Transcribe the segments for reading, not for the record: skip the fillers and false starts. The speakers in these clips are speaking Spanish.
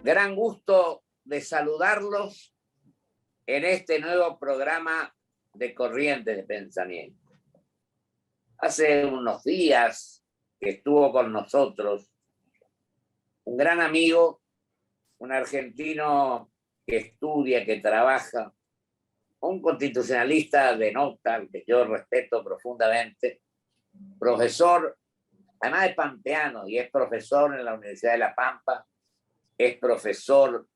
Gran gusto de saludarlos en este nuevo programa de Corrientes de Pensamiento. Hace unos días que estuvo con nosotros un gran amigo, un argentino que estudia, que trabaja, un constitucionalista de nota, que yo respeto profundamente, profesor, además de pampeano, y es profesor en la Universidad de La Pampa, es profesor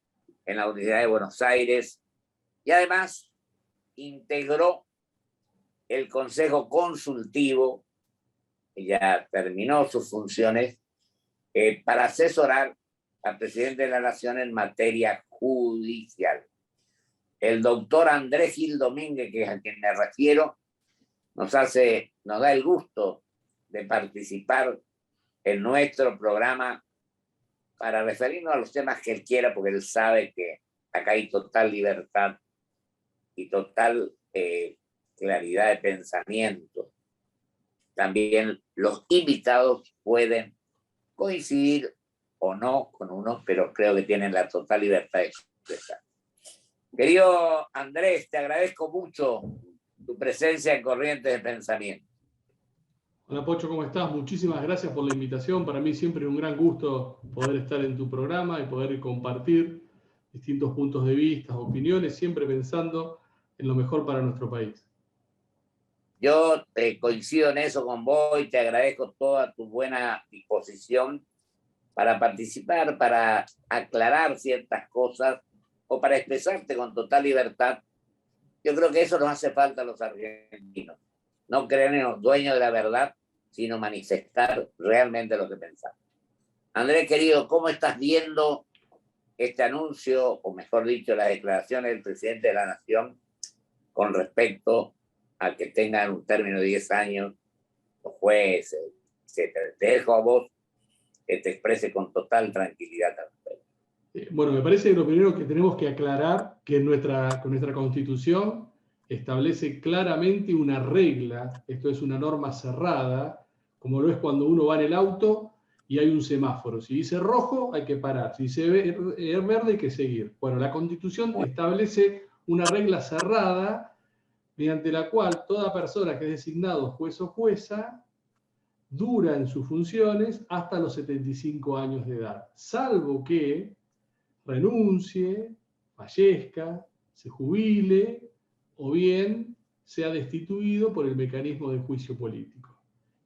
en la Universidad de Buenos Aires, y además integró el Consejo Consultivo, que ya terminó sus funciones, para asesorar al presidente de la Nación en materia judicial. El doctor Andrés Gil Domínguez, que es a quien me refiero, nos da el gusto de participar en nuestro programa para referirnos a los temas que él quiera, porque él sabe que acá hay total libertad y total claridad de pensamiento. También los invitados pueden coincidir o no con uno, pero creo que tienen la total libertad de expresar. Querido Andrés, te agradezco mucho tu presencia en Corrientes de Pensamiento. Hola Pocho, ¿cómo estás? Muchísimas gracias por la invitación. Para mí siempre es un gran gusto poder estar en tu programa y poder compartir distintos puntos de vista, opiniones, siempre pensando en lo mejor para nuestro país. Yo coincido en eso con vos y te agradezco toda tu buena disposición para participar, para aclarar ciertas cosas o para expresarte con total libertad. Yo creo que eso nos hace falta a los argentinos. No creer en los dueños de la verdad, sino manifestar realmente lo que pensamos. Andrés, querido, ¿cómo estás viendo este anuncio, o mejor dicho, las declaraciones del presidente de la Nación con respecto a que tengan un término de 10 años los jueces, etcétera? Te dejo a vos que te exprese con total tranquilidad al respecto. Bueno, me parece que lo primero que tenemos que aclarar que con nuestra Constitución establece claramente una regla, esto es una norma cerrada, como lo es cuando uno va en el auto y hay un semáforo. Si dice rojo, hay que parar. Si dice verde, hay que seguir. Bueno, la Constitución establece una regla cerrada mediante la cual toda persona que es designado juez o jueza dura en sus funciones hasta los 75 años de edad, salvo que renuncie, fallezca, se jubile o bien sea destituido por el mecanismo de juicio político.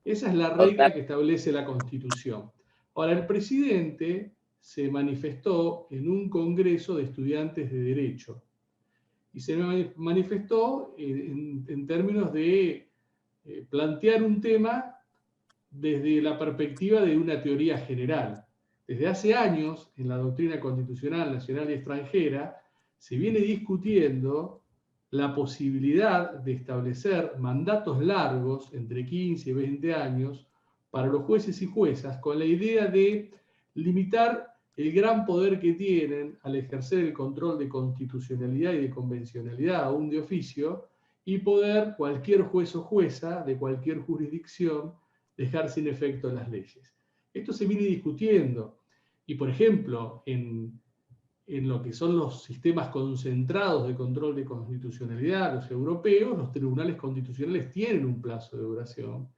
Esa es la regla que establece la Constitución. Ahora, el presidente se manifestó en un congreso de estudiantes de Derecho y se manifestó en términos de plantear un tema desde la perspectiva de una teoría general. Desde hace años, en la doctrina constitucional nacional y extranjera, se viene discutiendo la posibilidad de establecer mandatos largos, entre 15 y 20 años, para los jueces y juezas, con la idea de limitar el gran poder que tienen al ejercer el control de constitucionalidad y de convencionalidad aún de oficio, y poder cualquier juez o jueza de cualquier jurisdicción dejar sin efecto las leyes. Esto se viene discutiendo y, por ejemplo, en lo que son los sistemas concentrados de control de constitucionalidad, los europeos, los tribunales constitucionales tienen un plazo de duración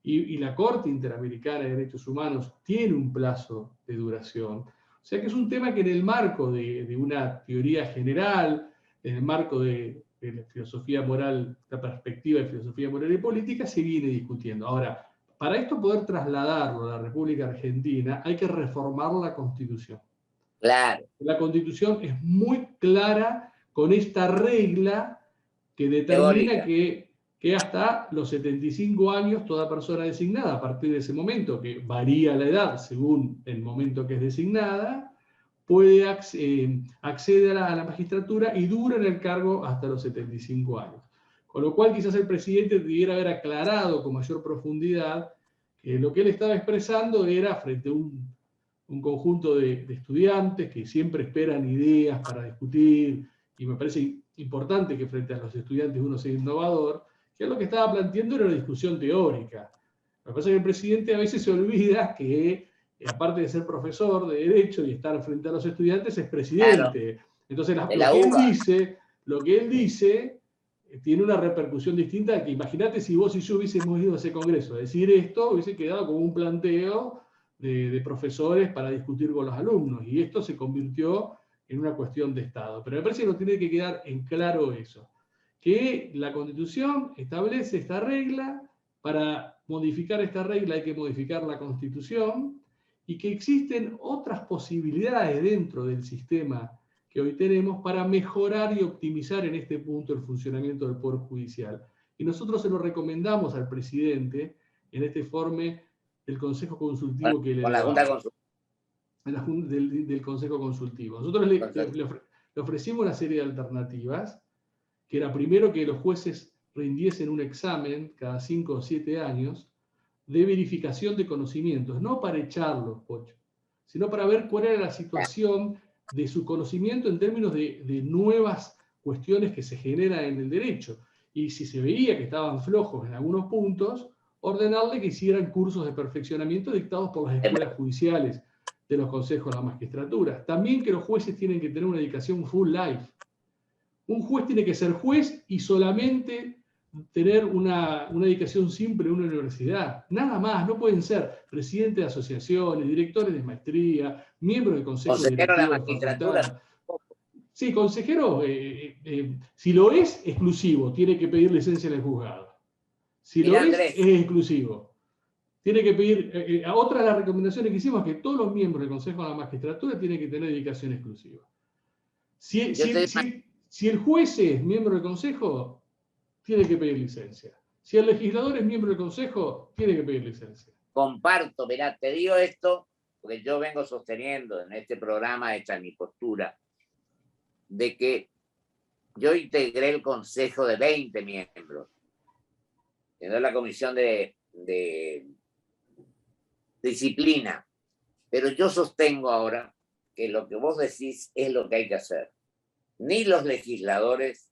y la Corte Interamericana de Derechos Humanos tiene un plazo de duración. O sea que es un tema que en el marco de una teoría general, en el marco de la filosofía moral, la perspectiva de filosofía moral y política, se viene discutiendo. Ahora, para esto poder trasladarlo a la República Argentina, hay que reformar la Constitución. Claro. La Constitución es muy clara con esta regla que determina que hasta los 75 años toda persona designada, a partir de ese momento, que varía la edad según el momento que es designada, puede acceder a la magistratura y dura en el cargo hasta los 75 años. Con lo cual quizás el presidente debiera haber aclarado con mayor profundidad que lo que él estaba expresando era frente a un conjunto de estudiantes que siempre esperan ideas para discutir, y me parece importante que frente a los estudiantes uno sea innovador, que lo que estaba planteando era una discusión teórica. Lo que pasa es que el presidente a veces se olvida que aparte de ser profesor de Derecho y estar frente a los estudiantes, es presidente. Claro, Entonces, de la UBA. lo que él dice tiene una repercusión distinta que imagínate si vos y yo hubiésemos ido a ese congreso a decir esto, hubiese quedado como un planteo de profesores para discutir con los alumnos, y esto se convirtió en una cuestión de Estado. Pero me parece que nos tiene que quedar en claro eso, que la Constitución establece esta regla, para modificar esta regla hay que modificar la Constitución, y que existen otras posibilidades dentro del sistema que hoy tenemos para mejorar y optimizar en este punto el funcionamiento del Poder Judicial. Y nosotros se lo recomendamos al presidente en este informe del Consejo Consultivo que le Con la Junta del Consejo Consultivo. Nosotros le ofrecimos una serie de alternativas, que era primero que los jueces rindiesen un examen cada 5 o 7 años de verificación de conocimientos, no para echarlos, Pocho, sino para ver cuál era la situación de su conocimiento en términos de nuevas cuestiones que se generan en el derecho. Y si se veía que estaban flojos en algunos puntos, ordenarle que hicieran cursos de perfeccionamiento dictados por las escuelas judiciales de los consejos de la magistratura. También que los jueces tienen que tener una dedicación full life. Un juez tiene que ser juez y solamente tener una dedicación simple en una universidad. Nada más, no pueden ser presidentes de asociaciones, directores de maestría, miembros de consejos directivos de facultad. Sí, consejero, si lo es, exclusivo, tiene que pedir licencia en el juzgado. Si lo es exclusivo. Tiene que pedir, otra de las recomendaciones que hicimos es que todos los miembros del Consejo de la Magistratura tienen que tener dedicación exclusiva. Si el juez es miembro del Consejo, tiene que pedir licencia. Si el legislador es miembro del Consejo, tiene que pedir licencia. Comparto, mirá, te digo esto porque yo vengo sosteniendo en este programa, esta es mi postura, de que yo integré el Consejo de 20 miembros, en la Comisión de Disciplina, pero yo sostengo ahora que lo que vos decís es lo que hay que hacer. Ni los legisladores,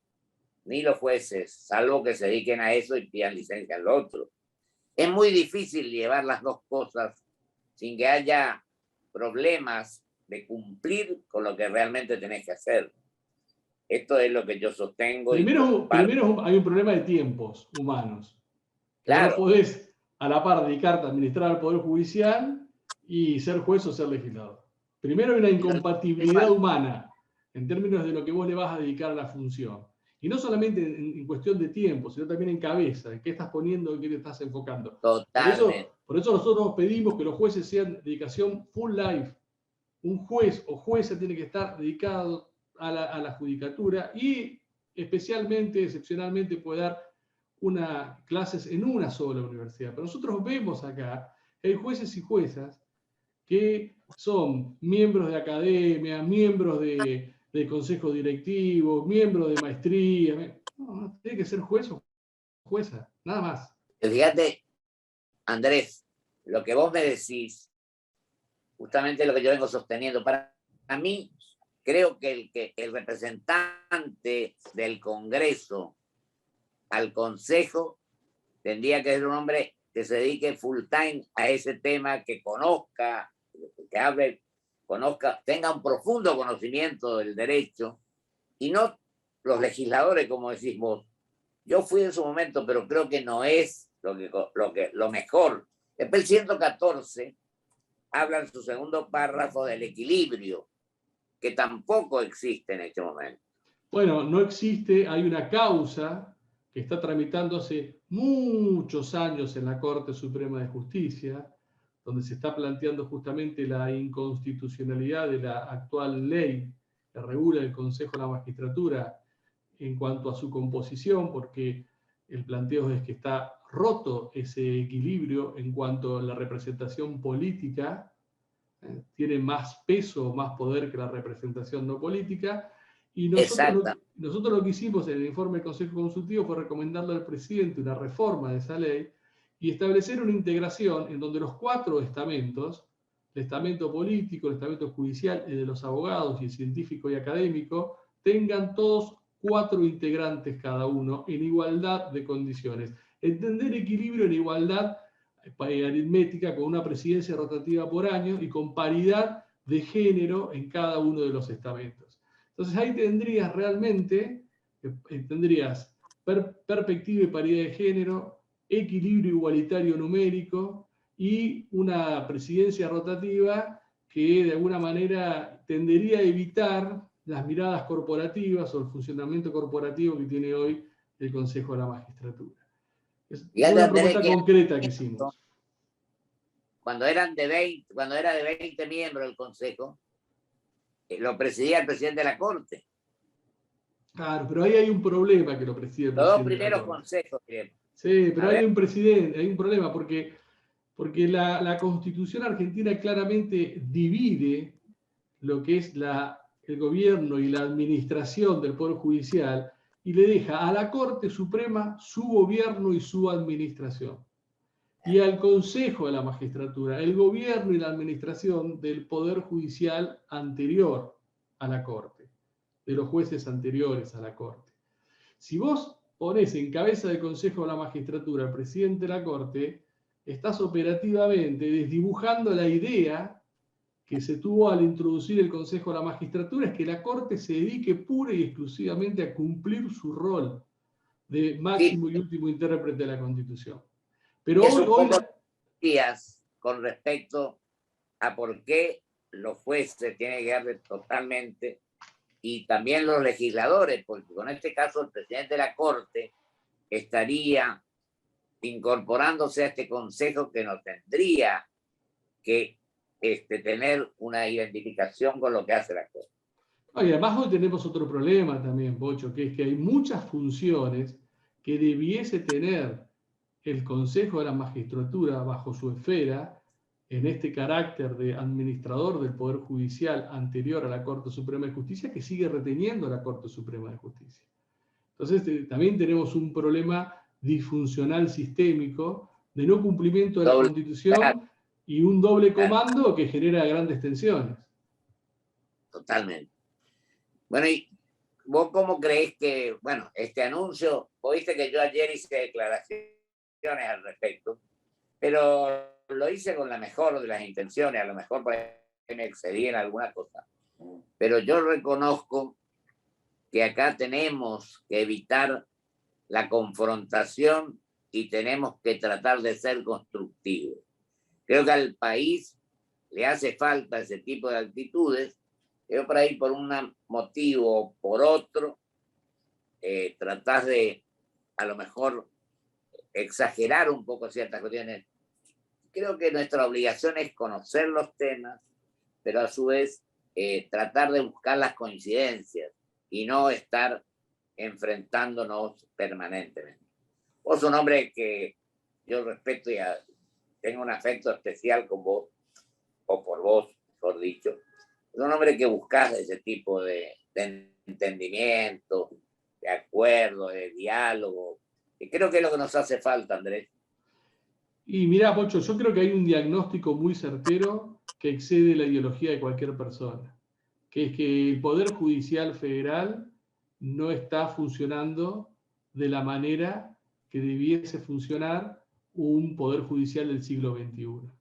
ni los jueces, salvo que se dediquen a eso y pidan licencia al otro. Es muy difícil llevar las dos cosas sin que haya problemas de cumplir con lo que realmente tenés que hacer. Esto es lo que yo sostengo. Primero hay un problema de tiempos humanos. Claro. No podés a la par dedicarte a administrar al Poder Judicial y ser juez o ser legislador. Primero hay una incompatibilidad humana en términos de lo que vos le vas a dedicar a la función. Y no solamente en cuestión de tiempo, sino también en cabeza, en qué estás poniendo, en qué te estás enfocando. Totalmente. Por eso nosotros pedimos que los jueces sean dedicación full life. Un juez o jueza tiene que estar dedicado a la judicatura y especialmente, excepcionalmente, puede dar clases en una sola universidad. Pero nosotros vemos acá que hay jueces y juezas que son miembros de academia, miembros de consejos directivos, miembros de maestría. No, tiene que ser juez o jueza, nada más. Fíjate, Andrés, lo que vos me decís, justamente lo que yo vengo sosteniendo, para mí, creo que el representante del Congreso al Consejo tendría que ser un hombre que se dedique full time a ese tema, que conozca, que hable, conozca, tenga un profundo conocimiento del derecho, y no los legisladores, como decís vos. Yo fui en su momento, pero creo que no es lo mejor. Después el 114 habla en su segundo párrafo del equilibrio, que tampoco existe en este momento. Bueno, no existe, hay una causa que está tramitándose muchos años en la Corte Suprema de Justicia, donde se está planteando justamente la inconstitucionalidad de la actual ley que regula el Consejo de la Magistratura en cuanto a su composición, porque el planteo es que está roto ese equilibrio en cuanto a la representación política, tiene más peso, más poder que la representación no política. Y nosotros lo que hicimos en el informe del Consejo Consultivo fue recomendarle al presidente una reforma de esa ley y establecer una integración en donde los 4 estamentos, el estamento político, el estamento judicial, el de los abogados y el científico y académico, tengan todos 4 integrantes cada uno en igualdad de condiciones. Entender equilibrio en igualdad aritmética con una presidencia rotativa por año y con paridad de género en cada uno de los estamentos. Entonces ahí tendrías realmente, tendrías perspectiva y paridad de género, equilibrio igualitario numérico y una presidencia rotativa que de alguna manera tendería a evitar las miradas corporativas o el funcionamiento corporativo que tiene hoy el Consejo de la Magistratura. Es una propuesta concreta que hicimos. Cuando era de 20 miembros el Consejo, lo presidía el presidente de la Corte. Claro, pero ahí hay un problema que lo preside el presidente. Los dos primeros consejos, creo. Sí, pero hay un problema, porque la Constitución argentina claramente divide lo que es el gobierno y la administración del Poder Judicial y le deja a la Corte Suprema su gobierno y su administración. Y al Consejo de la Magistratura, el gobierno y la administración del Poder Judicial anterior a la Corte, de los jueces anteriores a la Corte. Si vos ponés en cabeza del Consejo de la Magistratura al presidente de la Corte, estás operativamente desdibujando la idea que se tuvo al introducir el Consejo de la Magistratura, es que la Corte se dedique pura y exclusivamente a cumplir su rol de máximo y último intérprete de la Constitución. Pero hoy días con respecto a por qué los jueces tienen que darle totalmente, y también los legisladores, porque con este caso el presidente de la Corte estaría incorporándose a este consejo que no tendría que tener una identificación con lo que hace la Corte. Y además hoy tenemos otro problema también, Bocho, que es que hay muchas funciones que debiese tener el Consejo de la Magistratura bajo su esfera, en este carácter de administrador del Poder Judicial anterior a la Corte Suprema de Justicia, que sigue reteniendo la Corte Suprema de Justicia. Entonces también tenemos un problema disfuncional sistémico de no cumplimiento de la Constitución y un doble comando que genera grandes tensiones. Totalmente. Bueno, ¿y vos cómo crees que, bueno, este anuncio, vos viste que yo ayer hice declaraciones al respecto, pero lo hice con la mejor de las intenciones, a lo mejor me excedí en alguna cosa, pero yo reconozco que acá tenemos que evitar la confrontación y tenemos que tratar de ser constructivos. Creo que al país le hace falta ese tipo de actitudes. Yo por ahí, por un motivo o por otro, tratar de, a lo mejor, exagerar un poco ciertas cuestiones. Creo que nuestra obligación es conocer los temas, pero a su vez tratar de buscar las coincidencias y no estar enfrentándonos permanentemente. Vos sos un hombre que yo respeto y tengo un afecto especial con vos, o por vos, mejor dicho. Es un hombre que buscas ese tipo de entendimiento, de acuerdo, de diálogo, y creo que es lo que nos hace falta, Andrés. Y mirá, Pocho, yo creo que hay un diagnóstico muy certero que excede la ideología de cualquier persona, que es que el Poder Judicial Federal no está funcionando de la manera que debiese funcionar un Poder Judicial del siglo XXI.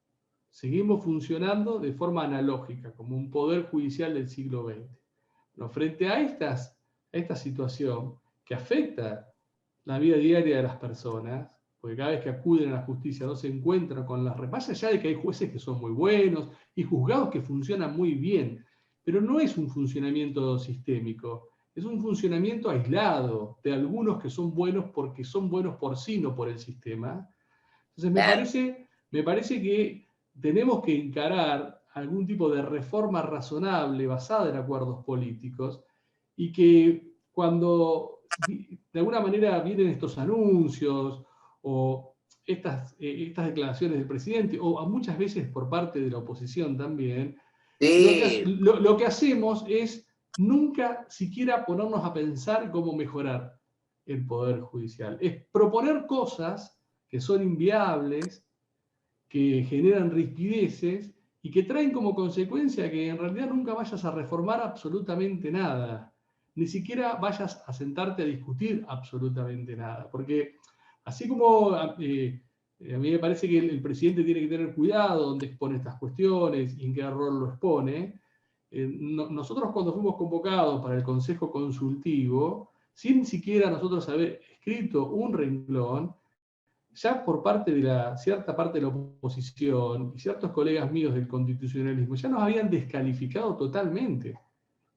Seguimos funcionando de forma analógica, como un Poder Judicial del siglo XX. No, frente a esta situación que afecta la vida diaria de las personas, porque cada vez que acuden a la justicia no se encuentran con las... Más allá de que hay jueces que son muy buenos y juzgados que funcionan muy bien, pero no es un funcionamiento sistémico, es un funcionamiento aislado de algunos que son buenos porque son buenos por sí, no por el sistema. Entonces me parece que tenemos que encarar algún tipo de reforma razonable basada en acuerdos políticos y que cuando de alguna manera vienen estos anuncios o estas declaraciones del presidente, o muchas veces por parte de la oposición también, sí. Lo que hacemos es nunca siquiera ponernos a pensar cómo mejorar el Poder Judicial. Es proponer cosas que son inviables, que generan rispideces y que traen como consecuencia que en realidad nunca vayas a reformar absolutamente nada. Ni siquiera vayas a sentarte a discutir absolutamente nada. Porque así como A mí me parece que el presidente tiene que tener cuidado donde expone estas cuestiones y en qué rol lo expone. Nosotros cuando fuimos convocados para el Consejo Consultivo, sin siquiera nosotros haber escrito un renglón, ya por parte de cierta parte de la oposición y ciertos colegas míos del constitucionalismo, ya nos habían descalificado totalmente.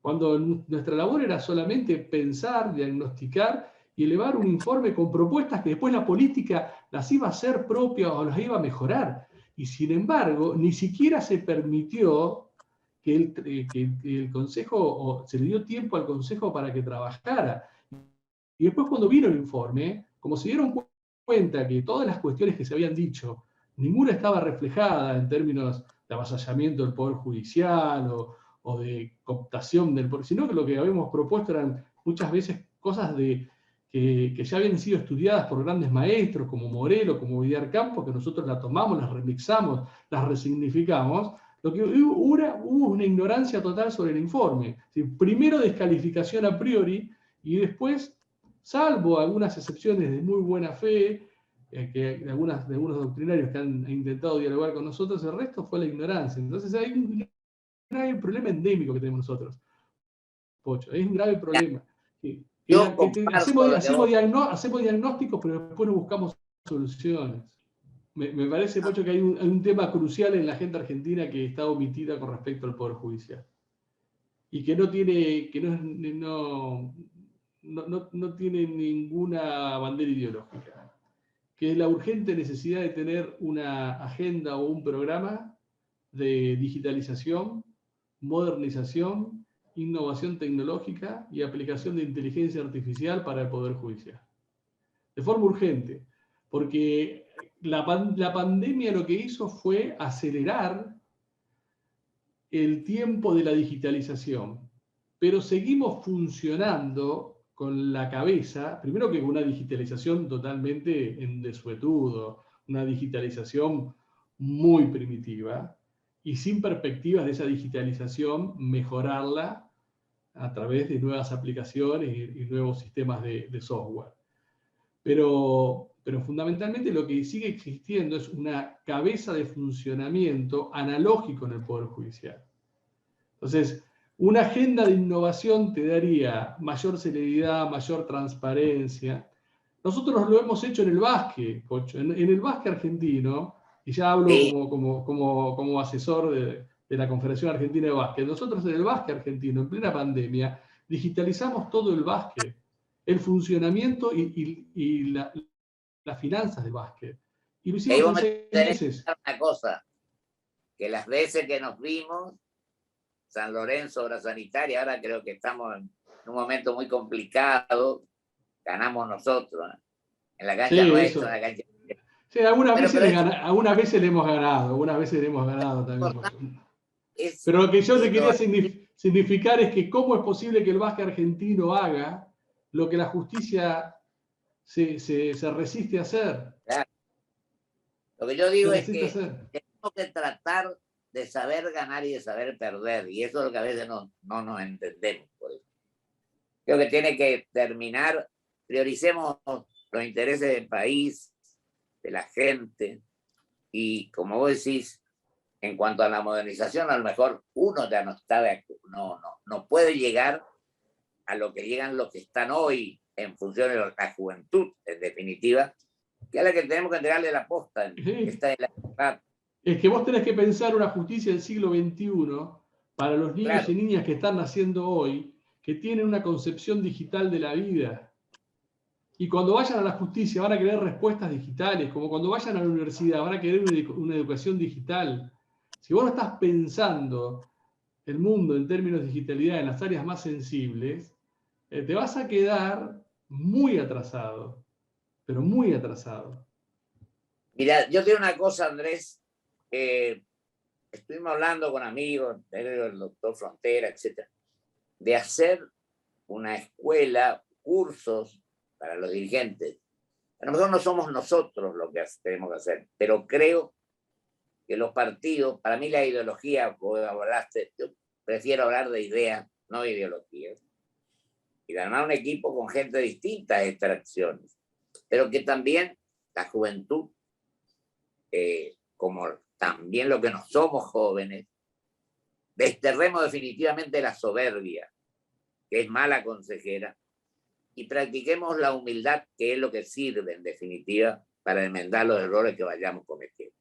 Cuando nuestra labor era solamente pensar, diagnosticar y elevar un informe con propuestas que después la política las iba a hacer propias o las iba a mejorar. Y sin embargo, ni siquiera se permitió que el Consejo, o se le dio tiempo al Consejo para que trabajara. Y después cuando vino el informe, como se dieron cuenta que todas las cuestiones que se habían dicho, ninguna estaba reflejada en términos de avasallamiento del Poder Judicial o de cooptación del Poder, sino que lo que habíamos propuesto eran muchas veces cosas que ya habían sido estudiadas por grandes maestros como Morelo, como Villar Campos, que nosotros las tomamos, las remixamos, las resignificamos. Lo que hubo una ignorancia total sobre el informe. Primero descalificación a priori y después, salvo algunas excepciones de muy buena fe, de algunos doctrinarios que han intentado dialogar con nosotros, el resto fue la ignorancia. Entonces hay un grave problema endémico que tenemos nosotros, Pocho. Es un grave problema. Yo comparto lo que vos... Hacemos diagnósticos, pero después no buscamos soluciones. Me parece, Pocho, que hay un tema crucial en la agenda argentina que está omitida con respecto al Poder Judicial. Y que no tiene ninguna bandera ideológica, que es la urgente necesidad de tener una agenda o un programa de digitalización, modernización, innovación tecnológica y aplicación de inteligencia artificial para el Poder Judicial. De forma urgente, porque la pandemia lo que hizo fue acelerar el tiempo de la digitalización, pero seguimos funcionando con la cabeza, primero que con una digitalización totalmente en desuetudo, una digitalización muy primitiva, y sin perspectivas de esa digitalización mejorarla a través de nuevas aplicaciones y nuevos sistemas de software. Pero fundamentalmente lo que sigue existiendo es una cabeza de funcionamiento analógico en el Poder Judicial. Entonces, una agenda de innovación te daría mayor celeridad, mayor transparencia. Nosotros lo hemos hecho en el básquet, Pocho, en el básquet argentino, y ya hablo como asesor de la Confederación Argentina de Básquet. Nosotros en el básquet argentino, en plena pandemia, digitalizamos todo el básquet, el funcionamiento y las finanzas del básquet. Y lo hicimos en 6 meses. Una cosa, que las veces que nos vimos, San Lorenzo, obra sanitaria, ahora creo que estamos en un momento muy complicado, ganamos nosotros, ¿eh? En la cancha nuestra, en la cancha... Sí, algunas veces le hemos ganado también. Pero lo que yo te quería significar es que cómo es posible que el básquet argentino haga lo que la justicia se resiste a hacer. Claro. Lo que yo digo es que tenemos que tratar de saber ganar y de saber perder, y eso es lo que a veces no nos entendemos. Por eso. Creo que tiene que terminar, prioricemos los intereses del país, de la gente, y como vos decís, en cuanto a la modernización, a lo mejor uno ya no puede llegar a lo que llegan los que están hoy en función de la juventud, en definitiva, que es la que tenemos que entregarle la posta. Esta es la... Es que vos tenés que pensar una justicia del siglo XXI para los niños y niñas que están naciendo hoy, que tienen una concepción digital de la vida. Y cuando vayan a la justicia van a querer respuestas digitales, como cuando vayan a la universidad van a querer una educación digital. Si vos no estás pensando el mundo en términos de digitalidad en las áreas más sensibles, te vas a quedar muy atrasado, pero muy atrasado. Mira, yo tengo una cosa, Andrés, estuvimos hablando con amigos, el doctor Frontera, etcétera, de hacer una escuela, cursos para los dirigentes. A lo mejor no somos nosotros lo que tenemos que hacer, pero creo que los partidos, para mí la ideología, vos hablaste, yo prefiero hablar de ideas, no de ideologías, y ganar un equipo con gente de distintas extracciones, pero que también la juventud como también lo que no somos jóvenes, desterremos definitivamente la soberbia, que es mala consejera, y practiquemos la humildad, que es lo que sirve en definitiva para enmendar los errores que vayamos cometiendo.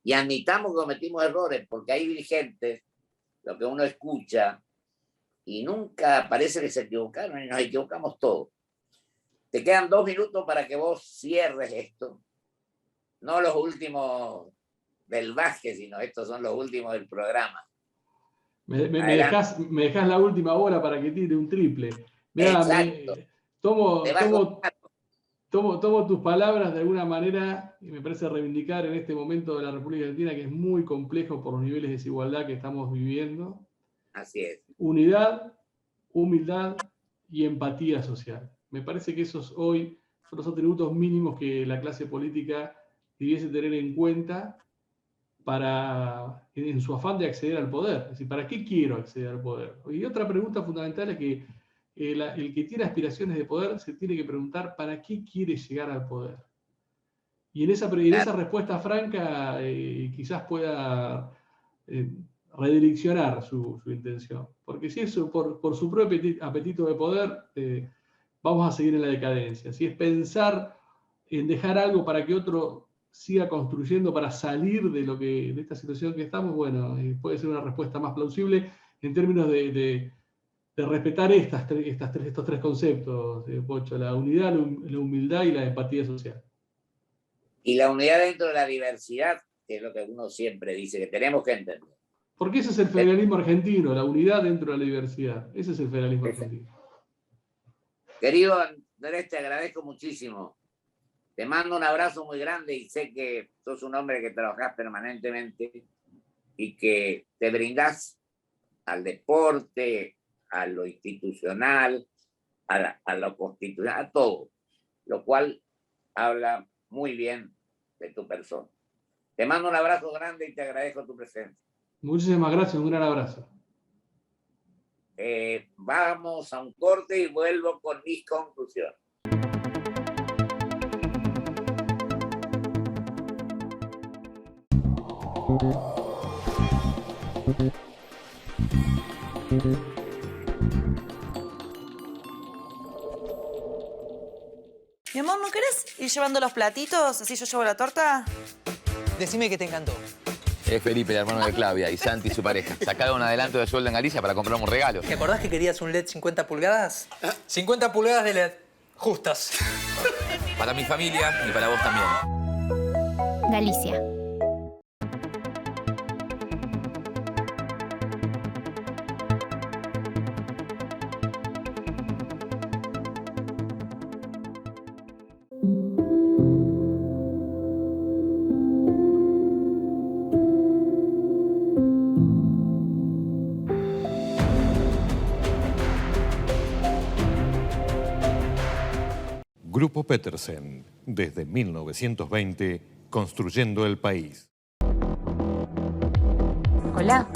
Y admitamos que cometimos errores, porque hay dirigentes, lo que uno escucha, y nunca parece que se equivocaron, y nos equivocamos todos. Te quedan 2 minutos para que vos cierres esto. No los últimos del Vázquez, sino estos son los últimos del programa. Me dejás la última bola para que tire un triple. Mirá, tomo tus palabras de alguna manera y me parece reivindicar en este momento de la República Argentina, que es muy complejo por los niveles de desigualdad que estamos viviendo. Así es. Unidad, humildad y empatía social. Me parece que esos hoy son los atributos mínimos que la clase política debiese tener en cuenta en su afán de acceder al poder. Es decir, ¿para qué quiero acceder al poder? Y otra pregunta fundamental es que el que tiene aspiraciones de poder se tiene que preguntar ¿para qué quiere llegar al poder? Y en esa respuesta franca quizás pueda redireccionar su intención. Porque si eso por su propio apetito de poder, vamos a seguir en la decadencia. Si es pensar en dejar algo para que otro siga construyendo para salir de esta situación que estamos, bueno, puede ser una respuesta más plausible en términos de respetar estos 3 conceptos, Pocho: la unidad, la humildad y la empatía social. Y la unidad dentro de la diversidad, que es lo que uno siempre dice, que tenemos que entender. Porque ese es el federalismo argentino, la unidad dentro de la diversidad. Ese es el federalismo argentino. Querido Andrés, te agradezco muchísimo. Te mando un abrazo muy grande y sé que sos un hombre que trabajás permanentemente y que te brindás al deporte, a lo institucional, a lo constitucional, a todo, lo cual habla muy bien de tu persona. Te mando un abrazo grande y te agradezco tu presencia. Muchísimas gracias, un gran abrazo. Vamos a un corte y vuelvo con mis conclusiones. Mi amor, ¿no querés ir llevando los platitos? Así yo llevo la torta. Decime que te encantó. Es Felipe, el hermano de Claudia, y Santi, su pareja. Sacaron un adelanto de sueldo en Galicia para comprar un regalo. ¿Te acordás que querías un LED 50 pulgadas? 50 pulgadas de LED. Justas. Para mi familia y para vos también. Galicia. Grupo Petersen, desde 1920, construyendo el país. Hola.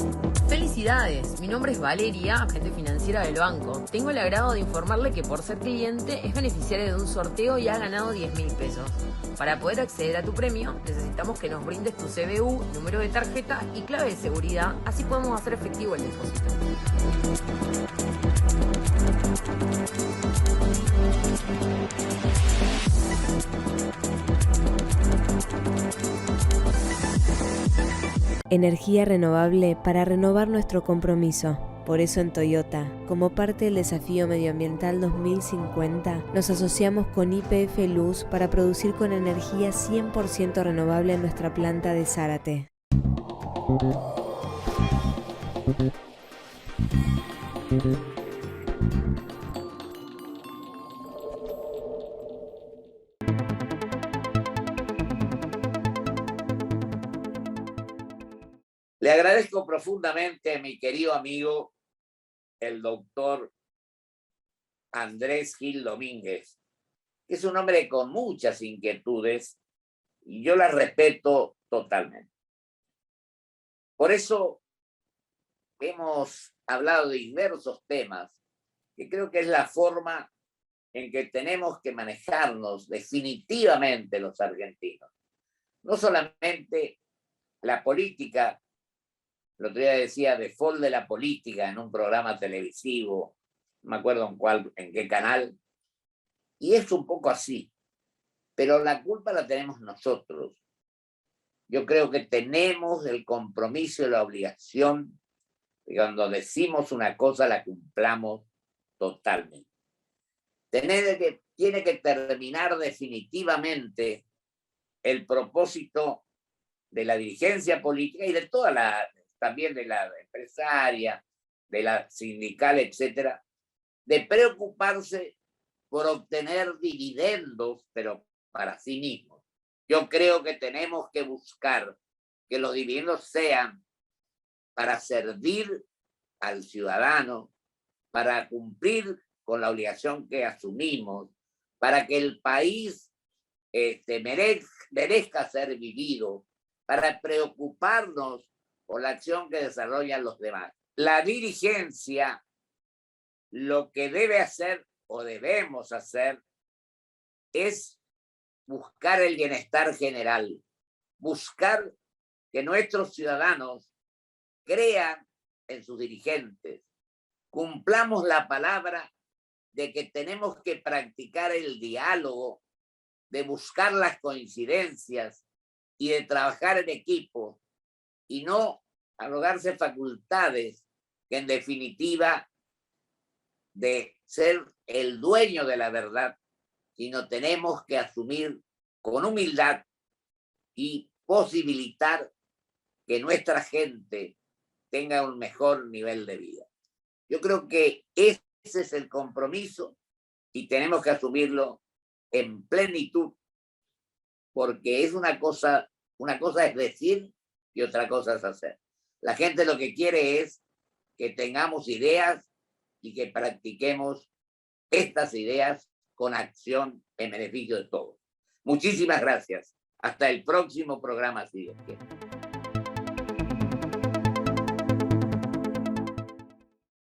Felicidades, mi nombre es Valeria, agente financiera del banco. Tengo el agrado de informarle que por ser cliente es beneficiaria de un sorteo y ha ganado 10.000 pesos. Para poder acceder a tu premio, necesitamos que nos brindes tu CBU, número de tarjeta y clave de seguridad, así podemos hacer efectivo el depósito. Energía renovable para renovar nuestro compromiso. Por eso en Toyota, como parte del desafío medioambiental 2050, nos asociamos con YPF Luz para producir con energía 100% renovable en nuestra planta de Zárate. Le agradezco profundamente a mi querido amigo, el doctor Andrés Gil Domínguez, que es un hombre con muchas inquietudes y yo las respeto totalmente. Por eso hemos hablado de diversos temas que creo que es la forma en que tenemos que manejarnos definitivamente los argentinos. no solamente la política, el otro día decía default de la política en un programa televisivo, no me acuerdo en qué canal, y es un poco así, pero la culpa la tenemos nosotros. Yo creo que tenemos el compromiso y la obligación de cuando decimos una cosa la cumplamos totalmente. Tiene que terminar definitivamente el propósito de la dirigencia política y de también de la empresaria, de la sindical, etcétera, de preocuparse por obtener dividendos, pero para sí mismos. Yo creo que tenemos que buscar que los dividendos sean para servir al ciudadano, para cumplir con la obligación que asumimos, para que el país merezca ser vivido, para preocuparnos por la acción que desarrollan los demás. La dirigencia lo que debe hacer o debemos hacer es buscar el bienestar general, buscar que nuestros ciudadanos crean en sus dirigentes, cumplamos la palabra de que tenemos que practicar el diálogo, de buscar las coincidencias y de trabajar en equipo y no arrogarse facultades que en definitiva de ser el dueño de la verdad, sino tenemos que asumir con humildad y posibilitar que nuestra gente tenga un mejor nivel de vida. Yo creo que ese es el compromiso y tenemos que asumirlo en plenitud, porque es una cosa es decir y otra cosa es hacer. La gente lo que quiere es que tengamos ideas y que practiquemos estas ideas con acción en beneficio de todos. Muchísimas gracias. Hasta el próximo programa, si Dios quiere.